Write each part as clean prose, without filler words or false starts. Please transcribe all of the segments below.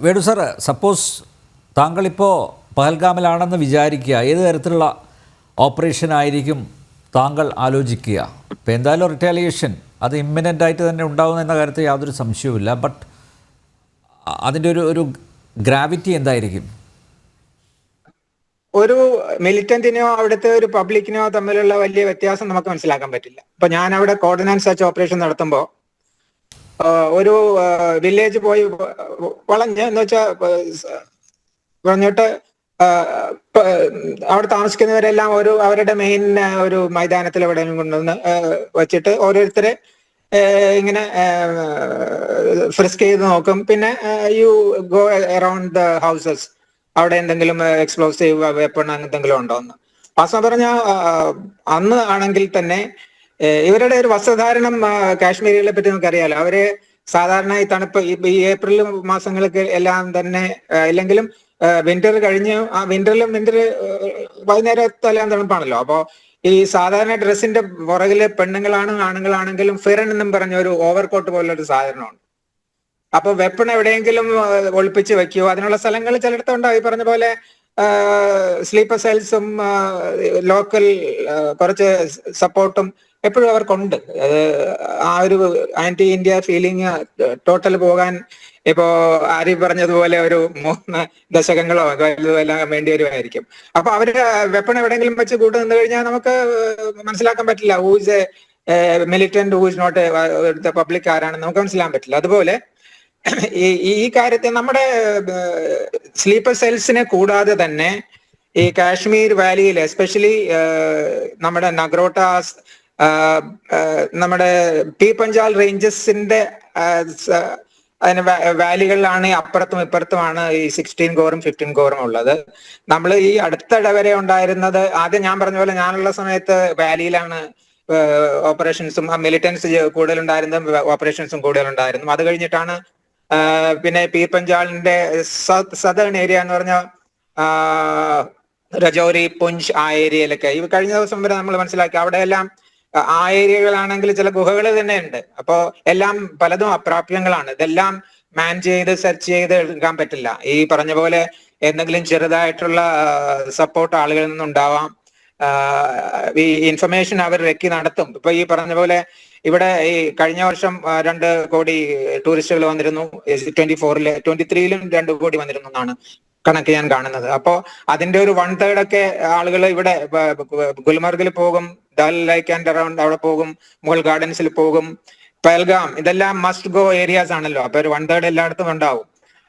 Venu sir, suppose താങ്കളിപ്പോൾ പഹൽഗാമിലാണെന്ന് വിചാരിക്കുക, ഏത് തരത്തിലുള്ള ഓപ്പറേഷൻ ആയിരിക്കും താങ്കൾ ആലോചിക്കുക? ഇപ്പോൾ എന്തായാലും റിറ്റാലിയേഷൻ അത് ഇമ്മിനൻ്റ് ആയിട്ട് തന്നെ ഉണ്ടാകുന്ന എന്ന കാര്യത്തിൽ യാതൊരു സംശയവുമില്ല. ബട്ട് അതിൻ്റെ ഒരു ഗ്രാവിറ്റി എന്തായിരിക്കും? ഒരു മിലിറ്റന്റിനോ അവിടുത്തെ ഒരു പബ്ലിക്കിനോ തമ്മിലുള്ള വലിയ വ്യത്യാസം നമുക്ക് മനസ്സിലാക്കാൻ പറ്റില്ല. ഇപ്പൊ ഞാൻ അവിടെ കോർഡിനൻസ് സെർച്ച് ഓപ്പറേഷൻ നടത്തുമ്പോൾ ഒരു വില്ലേജ് പോയി വളഞ്ഞ് എന്ന് വെച്ചാൽ പറഞ്ഞിട്ട് അവിടെ താമസിക്കുന്നവരെല്ലാം അവരുടെ മെയിൻ ഒരു മൈതാനത്തിൽ എവിടെ കൊണ്ടുവന്ന് വെച്ചിട്ട് ഓരോരുത്തരെ ഇങ്ങനെ ഫ്രിസ്ക് ചെയ്ത് നോക്കും. പിന്നെ you go around the houses, അവിടെ എന്തെങ്കിലും എക്സ്പ്ലോസീവ് വെപ്പൺ എന്തെങ്കിലും ഉണ്ടോ എന്ന്. വാസ്തവം പറഞ്ഞ അന്ന് ആണെങ്കിൽ തന്നെ ഇവരുടെ ഒരു വസ്ത്രധാരണം കാശ്മീരികളെ പറ്റി നമുക്കറിയാലോ. അവര് സാധാരണ ഈ തണുപ്പ് ഈ ഏപ്രിൽ മാസങ്ങൾക്ക് എല്ലാം തന്നെ ഇല്ലെങ്കിലും വിന്റർ കഴിഞ്ഞ് ആ വിന്റർ വൈകുന്നേരത്തെല്ലാം തണുപ്പാണല്ലോ. അപ്പോ ഈ സാധാരണ ഡ്രസ്സിന്റെ പുറകില് ആണുങ്ങളാണെങ്കിലും ഫിറൻ എന്നും പറഞ്ഞ ഒരു ഓവർകോട്ട് പോലൊരു സാധനമുണ്ട്. അപ്പൊ വെപ്പൺ എവിടെയെങ്കിലും ഒളിപ്പിച്ച് വെക്കുകയോ അതിനുള്ള സ്ഥലങ്ങൾ ചിലയിടത്തുണ്ടാവും. ഈ പറഞ്ഞ പോലെ സ്ലീപ്പർ സെൽസും ലോക്കൽ കുറച്ച് സപ്പോർട്ടും എപ്പോഴും അവർക്കുണ്ട്. ആ ഒരു ആന്റി ഇന്ത്യ ഫീലിംഗ് ടോട്ടൽ പോകാൻ ഇപ്പോ ആരിഫ് പറഞ്ഞതുപോലെ ഒരു 3 ദശകങ്ങളോ എല്ലാം വേണ്ടി വരുമായിരിക്കും. അപ്പൊ അവര് വെപ്പൺ എവിടെയെങ്കിലും വെച്ച് കൂട്ടു നിന്ന് കഴിഞ്ഞാൽ നമുക്ക് മനസ്സിലാക്കാൻ പറ്റില്ല who's militant, who's not public ആരാണെന്ന് നമുക്ക് മനസ്സിലാക്കാൻ പറ്റില്ല. അതുപോലെ ഈ കാര്യത്തെ നമ്മുടെ സ്ലീപ്പർ സെൽസിനെ കൂടാതെ തന്നെ ഈ കാശ്മീർ വാലിയിൽ എസ്പെഷ്യലി നമ്മുടെ നഗ്രോട്ടാസ്, നമ്മുടെ പി പഞ്ചാൽ റേഞ്ചസിന്റെ അതിന് വാലികളിലാണ് അപ്പുറത്തും ഇപ്പുറത്തുമാണ് ഈ 16 കോറും 15 കോറും ഉള്ളത്. നമ്മൾ ഈ അടുത്തിടെ വരെ ഉണ്ടായിരുന്നത്, ആദ്യം ഞാൻ പറഞ്ഞ പോലെ ഞാനുള്ള സമയത്ത് വാലിയിലാണ് ഓപ്പറേഷൻസും മിലിറ്റൻസ് കൂടുതലുണ്ടായിരുന്നതും ഓപ്പറേഷൻസും കൂടുതലുണ്ടായിരുന്നു. അത് കഴിഞ്ഞിട്ടാണ് പിന്നെ പീർ പഞ്ചാലിന്റെ സദേൺ ഏരിയ എന്ന് പറഞ്ഞ രജൌരി, പുഞ്ച് ആ ഏരിയയിലൊക്കെ ഈ കഴിഞ്ഞ ദിവസം വരെ നമ്മൾ മനസ്സിലാക്കി അവിടെയെല്ലാം ആ ഏരിയകളാണെങ്കിൽ ചില ഗുഹകൾ തന്നെ ഉണ്ട്. അപ്പോ എല്ലാം പലതും അപ്രാപ്യങ്ങളാണ്. ഇതെല്ലാം മാൻ ചെയ്ത് സെർച്ച് ചെയ്ത് എടുക്കാൻ പറ്റില്ല. ഈ പറഞ്ഞ പോലെ എന്തെങ്കിലും ചെറുതായിട്ടുള്ള സപ്പോർട്ട് ആളുകളിൽ നിന്നുണ്ടാവാം. ഈ ഇൻഫർമേഷൻ അവർ വെക്കി നടത്തും. ഇപ്പൊ ഈ പറഞ്ഞ പോലെ ഇവിടെ ഈ കഴിഞ്ഞ വർഷം 2 കോടി ടൂറിസ്റ്റുകൾ വന്നിരുന്നു. 24-ല് 23-ലും 2 കോടി വന്നിരുന്നു എന്നാണ് കണക്ക് ഞാൻ കാണുന്നത്. അപ്പോ അതിന്റെ ഒരു 1/3 ഒക്കെ ആളുകൾ ഇവിടെ ഗുൽമർഗിൽ പോകും, ദാൽ ലേക്ക് ആൻഡ് അറൌണ്ട് അവിടെ പോകും, മുഗൾ ഗാർഡൻസിൽ പോകും, പഹൽഗാം, ഇതെല്ലാം മസ്റ്റ് ഗോ ഏരിയാസ് ആണല്ലോ. അപ്പൊ ഒരു 1/3 എല്ലായിടത്തും ഉണ്ടാവും.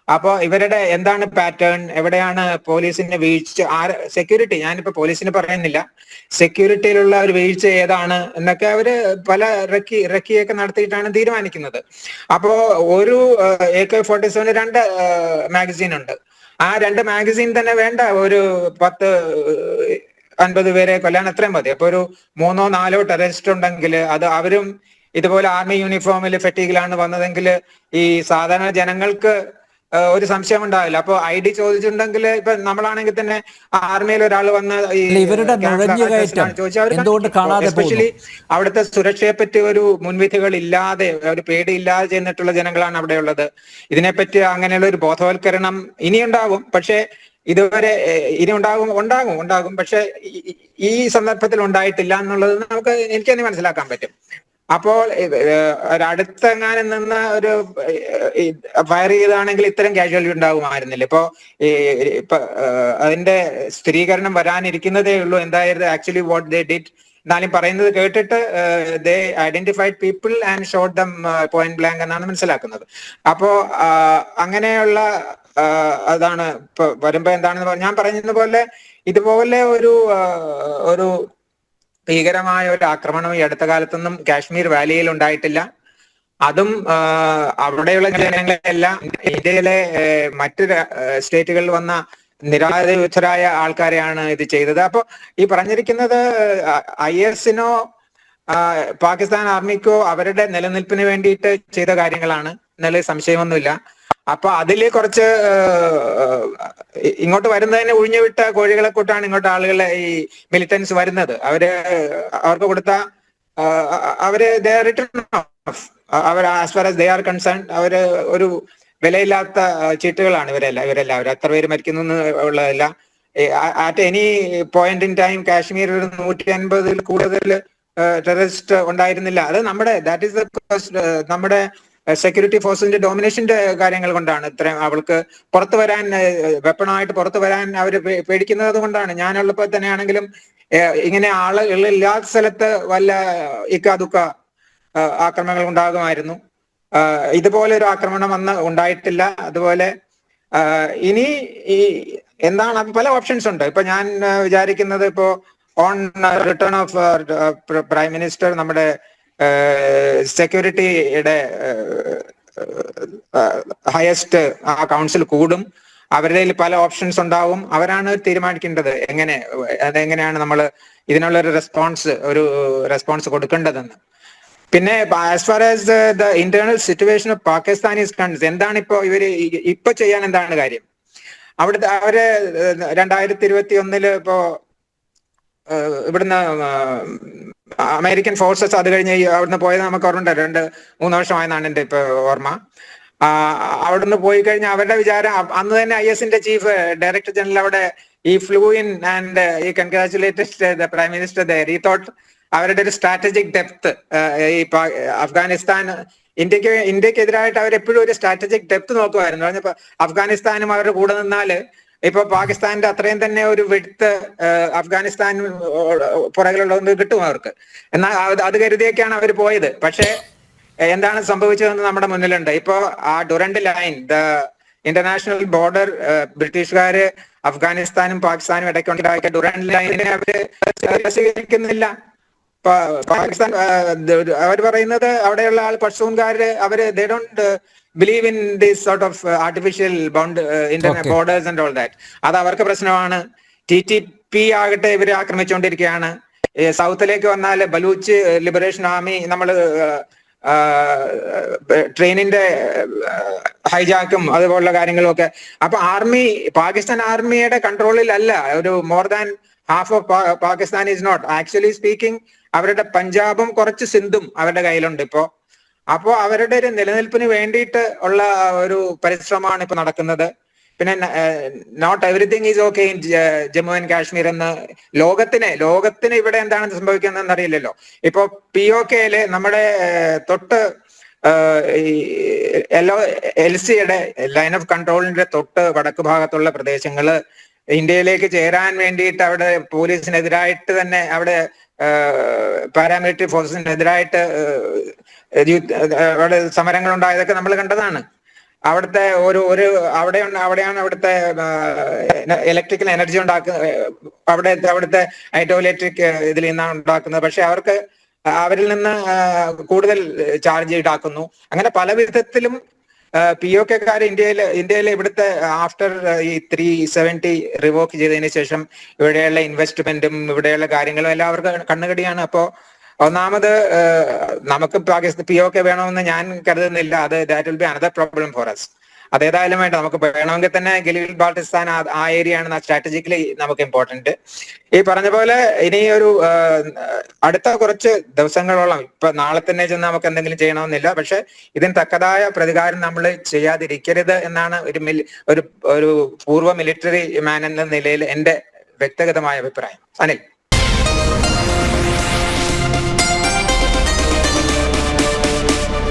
അപ്പോ ഇവരുടെ എന്താണ് പാറ്റേൺ, എവിടെയാണ് പോലീസിന്റെ വീഴ്ച, സെക്യൂരിറ്റി, ഞാനിപ്പോ പോലീസിന് പറയുന്നില്ല, സെക്യൂരിറ്റിയിലുള്ള ഒരു വീഴ്ച ഏതാണ് എന്നൊക്കെ അവര് പല റെക്കിയൊക്കെ നടത്തിയിട്ടാണ് തീരുമാനിക്കുന്നത്. അപ്പോ ഒരു AK-47 2 മാഗസീൻ ഉണ്ട്. ആ 2 മാഗസീൻ തന്നെ വേണ്ട ഒരു 10-50 പേരെ കൊല്ലാൻ അത്രയും മതി. അപ്പൊ ഒരു 3-4 ടെററിസ്റ്റ് ഉണ്ടെങ്കിൽ അത് അവരും ഇതുപോലെ ആർമി യൂണിഫോമിൽ ഫെറ്റീഗിലാണ് വന്നതെങ്കിൽ ഈ സാധാരണ ജനങ്ങൾക്ക് ഒരു സംശയം ഉണ്ടാവില്ല. അപ്പൊ ID ചോദിച്ചിട്ടുണ്ടെങ്കിൽ ഇപ്പൊ നമ്മളാണെങ്കിൽ തന്നെ ആർമിയിൽ ഒരാൾ വന്ന് ഈ എസ്പെഷ്യലി അവിടുത്തെ സുരക്ഷയെ പറ്റി ഒരു മുൻവിധികൾ ഇല്ലാതെ, ഒരു പേടിയില്ലാതെ ചെന്നിട്ടുള്ള ജനങ്ങളാണ് അവിടെ ഉള്ളത്. ഇതിനെപ്പറ്റി അങ്ങനെയുള്ള ഒരു ബോധവൽക്കരണം ഇനിയുണ്ടാകും. പക്ഷെ ഇതുവരെ ഇനി ഉണ്ടാകും. പക്ഷെ ഈ സന്ദർഭത്തിൽ ഉണ്ടായിട്ടില്ല എന്നുള്ളത് എനിക്ക് തന്നെ മനസ്സിലാക്കാൻ പറ്റും. അപ്പോൾ ഒരടുത്തെങ്ങാനും നിന്ന് ഒരു ഫയർ ചെയ്താണെങ്കിൽ ഇത്തരം കാഷ്വാലിറ്റി ഉണ്ടാകുമായിരുന്നില്ല. ഇപ്പൊ അതിന്റെ സ്ഥിരീകരണം വരാനിരിക്കുന്നതേ ഉള്ളൂ. എന്തായിരുന്നു ആക്ച്വലി വാട്ട് ദേ ഡിഡ്. എന്നാലും പറയുന്നത് കേട്ടിട്ട് they identified people and shot them point blank എന്നാണ് മനസ്സിലാക്കുന്നത്. അപ്പോ അങ്ങനെയുള്ള അതാണ് ഇപ്പൊ വരുമ്പോ എന്താണെന്ന് ഞാൻ പറഞ്ഞതുപോലെ ഇതുപോലെ ഒരു ഭീകരമായ ഒരു ആക്രമണം ഈ അടുത്ത കാലത്തൊന്നും കാശ്മീർ വാലിയിൽ ഉണ്ടായിട്ടില്ല. അതും അവിടെയുള്ള ജനങ്ങളെല്ലാം ഇന്ത്യയിലെ മറ്റു സ്റ്റേറ്റുകളിൽ വന്ന നിരായുധരായ ആൾക്കാരെയാണ് ഇത് ചെയ്തത്. അപ്പൊ ഈ പറഞ്ഞിരിക്കുന്നത് IS-നോ പാകിസ്ഥാൻ ആർമിക്കോ അവരുടെ നിലനിൽപ്പിന് വേണ്ടിയിട്ട് ചെയ്ത കാര്യങ്ങളാണ് എന്നുള്ള സംശയമൊന്നുമില്ല. അപ്പൊ അതില് കുറച്ച് ഇങ്ങോട്ട് വരുന്നതിനെ ഒഴിഞ്ഞുവിട്ട കോഴികളെ കൂട്ടാണ് ഇങ്ങോട്ട് ആളുകളെ ഈ മിലിറ്റൻസ് വരുന്നത്. അവർക്ക് കൊടുത്ത അവര് റിട്ടേൺ ഓഫ്, അവർ as far as they are concern അവര് ഒരു വിലയില്ലാത്ത ചീട്ടുകളാണ് ഇവരെല്ലാവരും. എത്ര പേര് മരിക്കുന്നു ഉള്ളതല്ല. At any point in time Kashmir ഒരു 150 കൂടുതൽ ടെററിസ്റ്റ് ഉണ്ടായിരുന്നില്ല. അത് ദാറ്റ് ഈസ് നമ്മുടെ സെക്യൂരിറ്റി ഫോഴ്സിന്റെ ഡോമിനേഷന്റെ കാര്യങ്ങൾ കൊണ്ടാണ് ഇത്രയും അവൾക്ക് പുറത്തു വരാൻ, വെപ്പണായിട്ട് പുറത്തു വരാൻ അവർ പേടിക്കുന്നത് കൊണ്ടാണ്. ഞാനുള്ളപ്പോൾ തന്നെയാണെങ്കിലും ഇങ്ങനെ ആളുകളില്ലാത്ത സ്ഥലത്ത് വല്ല ഇക്കാദുക്ക ആക്രമണങ്ങൾ ഉണ്ടാകുമായിരുന്നു. ഇതുപോലെ ഒരു ആക്രമണം ഉണ്ടായിട്ടില്ല. അതുപോലെ ഇനി ഈ എന്താണ് പല ഓപ്ഷൻസ് ഉണ്ട്. ഇപ്പൊ ഞാൻ വിചാരിക്കുന്നത് ഇപ്പോ on return of prime minister നമ്മുടെ സെക്യൂരിറ്റിയുടെ ഹയസ്റ്റ് ആ കൗൺസിൽ കൂടും. അവരുടെ പല ഓപ്ഷൻസ് ഉണ്ടാവും. അവരാണ് തീരുമാനിക്കേണ്ടത് അതെങ്ങനെയാണ് നമ്മൾ ഇതിനുള്ളൊരു റെസ്പോൺസ് കൊടുക്കേണ്ടതെന്ന്. പിന്നെ as far as the internal situation of Pakistan is concerned, എന്താണ് ഇപ്പൊ ചെയ്യാൻ എന്താണ് കാര്യം? അവര് 2021 ഇപ്പോ ഇവിടുന്ന് അമേരിക്കൻ ഫോഴ്സസ് അത് കഴിഞ്ഞ് അവിടുന്ന് പോയത് നമുക്ക് ഓർമ്മ 2-3 വർഷമായെന്നാണ് എന്റെ ഇപ്പൊ ഓർമ്മ. അവിടുന്ന് പോയി കഴിഞ്ഞാൽ അവരുടെ വിചാരം അന്ന് തന്നെ IS-ന്റെ ചീഫ് ഡയറക്ടർ ജനറൽ അവിടെ flew in and congratulated the prime minister there. Thought അവരുടെ ഒരു സ്ട്രാറ്റജിക് ഡെപ്ത് ഈ അഫ്ഗാനിസ്ഥാൻ ഇന്ത്യക്കെതിരായിട്ട് അവരെപ്പോഴും ഒരു സ്ട്രാറ്റജിക് ഡെപ്ത് നോക്കുമായിരുന്നു. പറഞ്ഞപ്പോ അഫ്ഗാനിസ്ഥാനും അവരുടെ കൂടെ നിന്നാല് ഇപ്പൊ പാകിസ്ഥാന്റെ അത്രയും തന്നെ ഒരു വിഡ്ത്ത് അഫ്ഗാനിസ്ഥാൻ പുറകിലുള്ളത് കിട്ടും അവർക്ക്. എന്നാൽ അത് കരുതിയൊക്കെയാണ് അവർ പോയത്. പക്ഷെ എന്താണ് സംഭവിച്ചതെന്ന് നമ്മുടെ മുന്നിലുണ്ട്. ഇപ്പോ ആ Durand line, the international border, ബ്രിട്ടീഷുകാര് അഫ്ഗാനിസ്ഥാനും പാകിസ്ഥാനും ഇടയ്ക്കുണ്ടാക്കിയ ഡുറൻഡ് ലൈനിനെ അവര് സ്വീകരിക്കുന്നില്ല. പാകിസ്ഥാൻ അവർ പറയുന്നത് അവിടെയുള്ള പഷ്തൂൺകാര് they don't believe in this sort of artificial internet borders and all that. അത് അവർക്ക് പ്രശ്നമാണ്. TTP ആകട്ടെ ഇവര് ആക്രമിച്ചുകൊണ്ടിരിക്കുകയാണ്. സൗത്തിലേക്ക് വന്നാൽ ബലൂച്ച് ലിബറേഷൻ ആർമി നമ്മൾ ട്രെയിനിന്റെ ഹൈജാക്കും അതുപോലുള്ള കാര്യങ്ങളും ഒക്കെ. അപ്പൊ പാകിസ്ഥാൻ ആർമിയുടെ കൺട്രോളിൽ അല്ല. ഒരു more than half of Pakistan is not actually speaking. അവരുടെ പഞ്ചാബും കുറച്ച് സിന്ധും അവരുടെ കയ്യിലുണ്ട് ഇപ്പോ. അപ്പോ അവരുടെ ഒരു നിലനിൽപ്പിന് വേണ്ടിയിട്ട് ഉള്ള ഒരു പരിശ്രമമാണ് ഇപ്പൊ നടക്കുന്നത്. പിന്നെ not everything is okay in Jammu and Kashmir എന്ന് ലോകത്തിന് ഇവിടെ എന്താണ് സംഭവിക്കുന്നതെന്ന് അറിയില്ലല്ലോ. ഇപ്പോ POK-യില് നമ്മുടെ തൊട്ട് LC-യുടെ ലൈൻ ഓഫ് കൺട്രോളിന്റെ തൊട്ട് വടക്ക് ഭാഗത്തുള്ള പ്രദേശങ്ങള് ഇന്ത്യയിലേക്ക് ചേരാൻ വേണ്ടിയിട്ട് അവിടെ പോലീസിനെതിരായിട്ട് തന്നെ അവിടെ പാരാമിലിറ്ററി ഫോഴ്സിനെതിരായിട്ട് അവിടെ സമരങ്ങൾ ഉണ്ടായതൊക്കെ നമ്മൾ കണ്ടതാണ്. അവിടുത്തെ അവിടെയാണ് അവിടുത്തെ ഇലക്ട്രിക്കൽ എനർജി അവിടുത്തെ ഹൈഡ്രോ ഇലക്ട്രിക് ഇതിൽ നിന്നാണ് ഉണ്ടാക്കുന്നത്. പക്ഷെ അവരിൽ നിന്ന് കൂടുതൽ ചാർജ് ഈടാക്കുന്നു. അങ്ങനെ പല വിധത്തിലും POK-കാർ ഇന്ത്യയിലെ ഇവിടുത്തെ ആഫ്റ്റർ ഈ 370 റിവോക്ക് ചെയ്തതിന് ശേഷം ഇവിടെയുള്ള ഇൻവെസ്റ്റ്മെന്റും ഇവിടെയുള്ള കാര്യങ്ങളും എല്ലാം അവർക്ക് കണ്ണുകടിയാണ്. അപ്പോ ഒന്നാമത് നമുക്ക് POK വേണമെന്ന് ഞാൻ കരുതുന്നില്ല. That will be another problem for us. അതേതായാലും വേണ്ട, നമുക്ക് വേണമെങ്കിൽ തന്നെ ഗിൽഗിൽ ബാൾട്ടിസ്ഥാൻ ആ ഏരിയ ആണ് സ്ട്രാറ്റജിക്കലി നമുക്ക് ഇമ്പോർട്ടന്റ്. ഈ പറഞ്ഞ പോലെ ഇനി ഒരു അടുത്ത കുറച്ച് ദിവസങ്ങളോളം, ഇപ്പൊ നാളെ തന്നെ ചെന്ന് നമുക്ക് എന്തെങ്കിലും ചെയ്യണമെന്നില്ല. പക്ഷെ ഇതിന് തക്കതായ പ്രതികാരം നമ്മൾ ചെയ്യാതിരിക്കരുത് എന്നാണ് ഒരു പൂർവ്വ മിലിറ്ററി മാൻ എന്ന നിലയിൽ എന്റെ വ്യക്തിഗതമായ അഭിപ്രായം. അനിൽ.